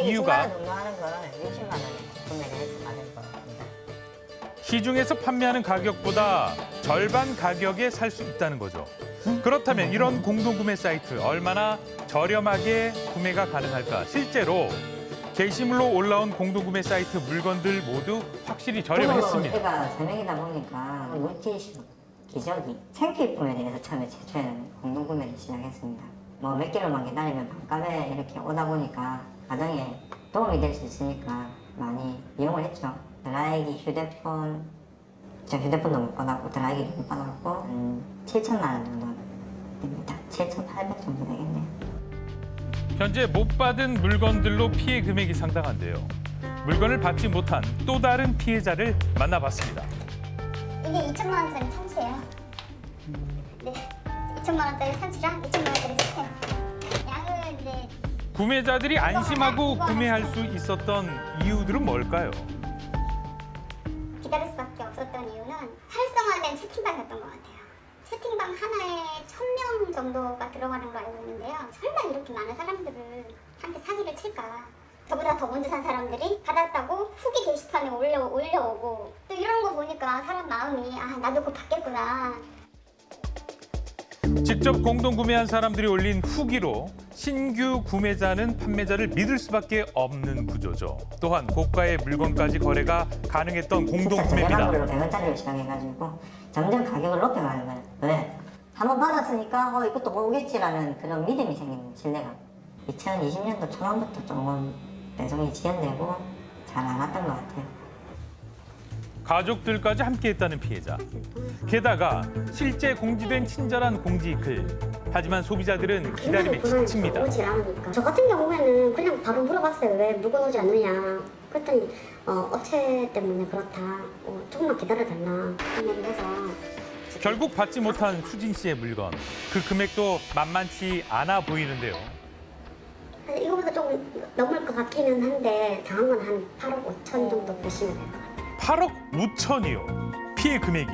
이유가 120만 원 정도 하는 걸 60만 원에 구매를 해서 받은 겁니다. 시중에서 판매하는 가격보다 절반 가격에 살 수 있다는 거죠. 그렇다면 이런 공동구매 사이트 얼마나 저렴하게 구매가 가능할까? 실제로 게시물로 올라온 공동구매 사이트 물건들 모두 확실히 저렴했습니다. 제가 3명이다 보니까 물티슈, 기저귀, 생필품에 대해서 처음에 최초에는 공동구매를 시작했습니다. 뭐 몇 개월만 기다리면 반값에 이렇게 오다 보니까 가정에 도움이 될 수 있으니까 많이 이용을 했죠. 드라이기, 휴대폰, 저 휴대폰도 못 받았고 드라이기도 못 받았고 한 7천만 원 정도 됩니다. 7,800 정도 되겠네요. 현재 못 받은 물건들로 피해 금액이 상당한데요. 물건을 받지 못한 또 다른 피해자를 만나봤습니다. 이게 2천만 원짜리 참치예요. 네, 2천만 원짜리 참치랑 2천만 원짜리 스팸. 양을 이제 구매자들이 안심하고 구매할 수 있었던 이유들은 뭘까요? 기다릴 수밖에 없었던 이유는 활성화된 채팅방이었던 것 같아요. 채팅방 하나에 1,000명 정도가 들어가는 걸 알고 있는데요. 설마 이렇게 많은 사람들을 한테 사기를 칠까? 저보다 더 먼저 산 사람들이 받았다고 후기 게시판에 올려오고 또 이런 거 보니까 사람 마음이 아 나도 그거 받겠구나. 직접 공동구매한 사람들이 올린 후기로 신규 구매자는 판매자를 믿을 수밖에 없는 구조죠. 또한 고가의 물건까지 거래가 가능했던 공동구매입니다. 저렴한 걸로 100원짜리를 시작해가지고 점점 가격을 높여가는 거예요. 왜? 한번 받았으니까 이것도 오겠지라는 그런 믿음이 생기는 신뢰감. 2020년도 초반부터 조금 배송이 지연되고 잘 안 왔던 것 같아요. 가족들까지 함께했다는 피해자. 게다가 실제 공지된 친절한 공지글. 하지만 소비자들은 기다림에 지칩니다. 오지 않으니까. 저 같은 경우에는 그냥 바로 물어봤어요. 왜 물건 오지 않느냐. 그랬더니 업체 때문에 그렇다. 조금만 기다려달라. 구매를 해서. 결국 받지 못한 수진 씨의 물건. 그 금액도 만만치 않아 보이는데요. 이거보다 조금 넘을 것 같기는 한데 정한 건 한 8억 5천 정도 보시면 될 것 같아요. 8억 5천이요. 피해 금액이.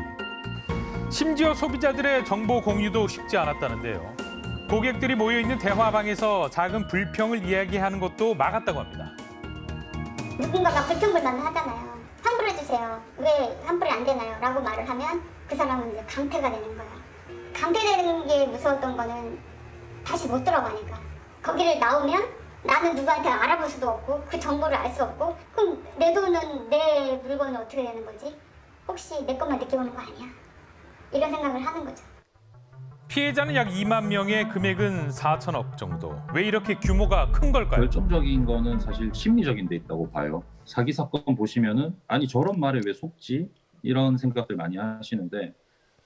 심지어 소비자들의 정보 공유도 쉽지 않았다는데요. 고객들이 모여있는 대화방에서 작은 불평을 이야기하는 것도 막았다고 합니다. 누군가가 불평불만을 하잖아요. 환불해주세요. 왜 환불이 안 되나요? 라고 말을 하면 그 사람은 이제 강퇴가 되는 거야. 강퇴되는 게 무서웠던 거는 다시 못 들어가니까. 거기를 나오면 나는 누구한테 알아볼 수도 없고 그 정보를 알 수 없고 그럼 내 돈은 내 물건은 어떻게 되는 거지? 혹시 내 것만 느껴보는 거 아니야? 이런 생각을 하는 거죠. 피해자는 약 2만 명의 금액은 4천억 정도. 왜 이렇게 규모가 큰 걸까요? 결정적인 거는 사실 심리적인 데 있다고 봐요. 사기 사건 보시면은 아니 저런 말에 왜 속지? 이런 생각들 많이 하시는데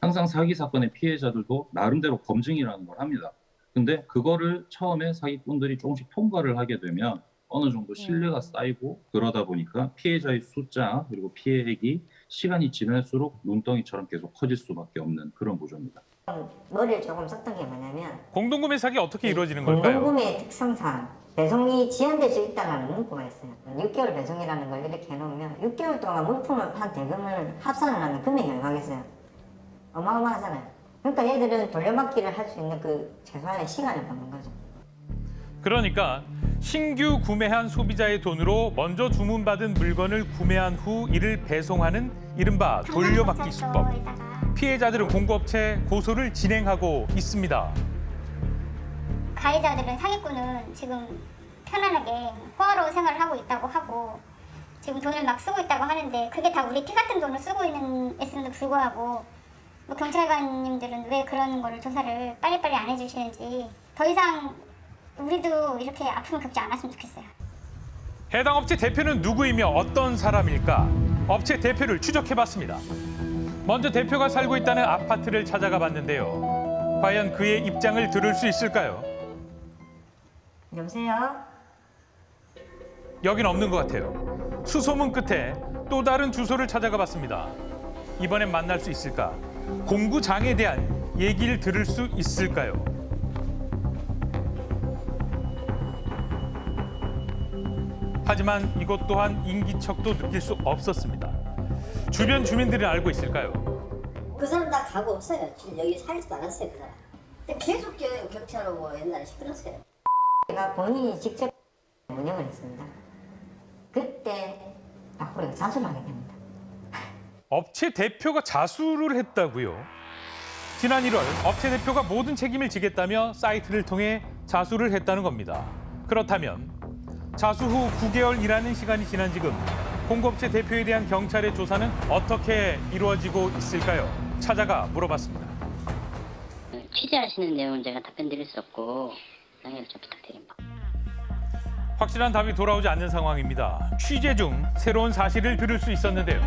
항상 사기 사건의 피해자들도 나름대로 검증이라는 걸 합니다. 근데 그거를 처음에 사기꾼들이 조금씩 통과를 하게 되면 어느 정도 신뢰가 쌓이고 그러다 보니까 피해자의 숫자 그리고 피해액이 시간이 지날수록 눈덩이처럼 계속 커질 수밖에 없는 그런 구조입니다. 머리를 조금 썼던 게 뭐냐면 공동구매 사기 어떻게 이루어지는 걸까요? 공동구매의 특성상 배송이 지연될 수 있다는 문구가 있어요. 6개월 배송이라는 걸 이렇게 해놓으면 6개월 동안 물품을 판 대금을 합산을 하면 금액이 얼마겠어요? 어마어마하잖아요. 그러니까 얘들은 돌려받기를 할 수 있는 그 최소한의 시간을 받는 거죠. 그러니까 신규 구매한 소비자의 돈으로 먼저 주문받은 물건을 구매한 후 이를 배송하는 이른바 돌려받기 수법. 피해자들은 공급업체 고소를 진행하고 있습니다. 가해자들은 사기꾼은 지금 편안하게 호화로운 생활을 하고 있다고 하고 지금 돈을 막 쓰고 있다고 하는데 그게 다 우리 피 같은 돈을 쓰고 있음에도 불구하고 뭐 경찰관님들은 왜 그런 거를 조사를 빨리빨리 안 해주시는지 더 이상 우리도 이렇게 아픔을 겪지 않았으면 좋겠어요. 해당 업체 대표는 누구이며 어떤 사람일까? 업체 대표를 추적해봤습니다. 먼저 대표가 살고 있다는 아파트를 찾아가 봤는데요. 과연 그의 입장을 들을 수 있을까요? 여보세요? 여긴 없는 것 같아요. 수소문 끝에 또 다른 주소를 찾아가 봤습니다. 이번엔 만날 수 있을까? 공구장에 대한 얘기를 들을 수 있을까요? 하지만 이것 또한 인기척도 느낄 수 없었습니다. 주변 주민들은 알고 있을까요? 그 사람 다 가고 없어요. 지금 여기 살지도 않았어요, 그 사람. 근데 계속 뛰어요, 경찰하고 옛날에 시끄러웠어요. 제가 본인이 직접 운영을 했습니다. 그때 박보리가 자수를 하게 됩니다. 업체 대표가 자수를 했다고요? 지난 1월 업체 대표가 모든 책임을 지겠다며 사이트를 통해 자수를 했다는 겁니다. 그렇다면 자수 후 9개월 일하는 시간이 지난 지금 공급업체 대표에 대한 경찰의 조사는 어떻게 이루어지고 있을까요? 찾아가 물어봤습니다. 취재하시는 내용은 제가 답변 드릴 수 없고 양해를 좀 부탁드립니다. 확실한 답이 돌아오지 않는 상황입니다. 취재 중 새로운 사실을 들을 수 있었는데요.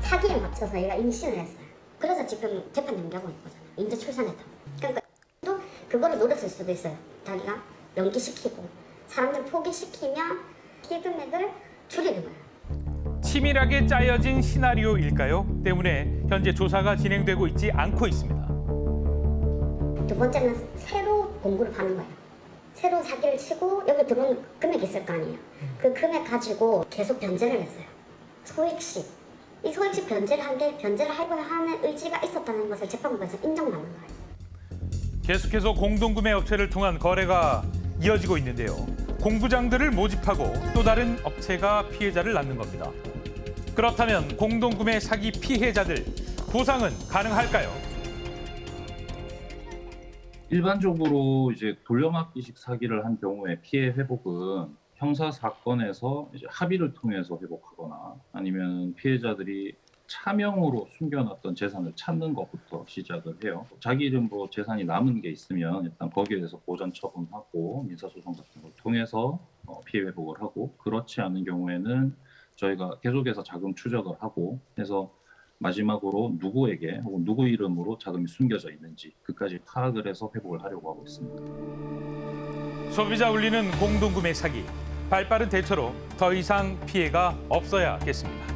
사기에 맞춰서 얘가 임신을 했어요. 그래서 지금 재판 연기하고 있는 거잖아요. 인제 출산했다. 그러니까 또 그거를 노렸을 수도 있어요. 자기가 연기시키고 사람들 포기시키면 피해 금액을 줄이는 거예요. 치밀하게 짜여진 시나리오일까요? 때문에 현재 조사가 진행되고 있지 않고 있습니다. 두 번째는 새로 공구를 파는 거예요. 새로 사기를 치고 여기 들어온 금액이 있을 거 아니에요. 그 금액 가지고 계속 변제를 했어요. 소액식. 이 소액식 변제를 한 게 변제를 하려고 하는 의지가 있었다는 것을 재판부에서 인정받는 거예요. 계속해서 공동구매 업체를 통한 거래가 이어지고 있는데요. 공구장들을 모집하고 또 다른 업체가 피해자를 낳는 겁니다. 그렇다면 공동구매 사기 피해자들 보상은 가능할까요? 일반적으로 이제 돌려막기식 사기를 한 경우에 피해 회복은 형사 사건에서 이제 합의를 통해서 회복하거나 아니면 피해자들이 차명으로 숨겨놨던 재산을 찾는 것부터 시작을 해요. 자기 이름으로 재산이 남은 게 있으면 일단 거기에 대해서 보전 처분하고 민사소송 같은 걸 통해서 피해 회복을 하고, 그렇지 않은 경우에는 저희가 계속해서 자금 추적을 하고 해서 마지막으로 누구에게 혹은 누구 이름으로 자금이 숨겨져 있는지 그까지 파악을 해서 회복을 하려고 하고 있습니다. 소비자 울리는 공동구매 사기. 발빠른 대처로 더 이상 피해가 없어야겠습니다.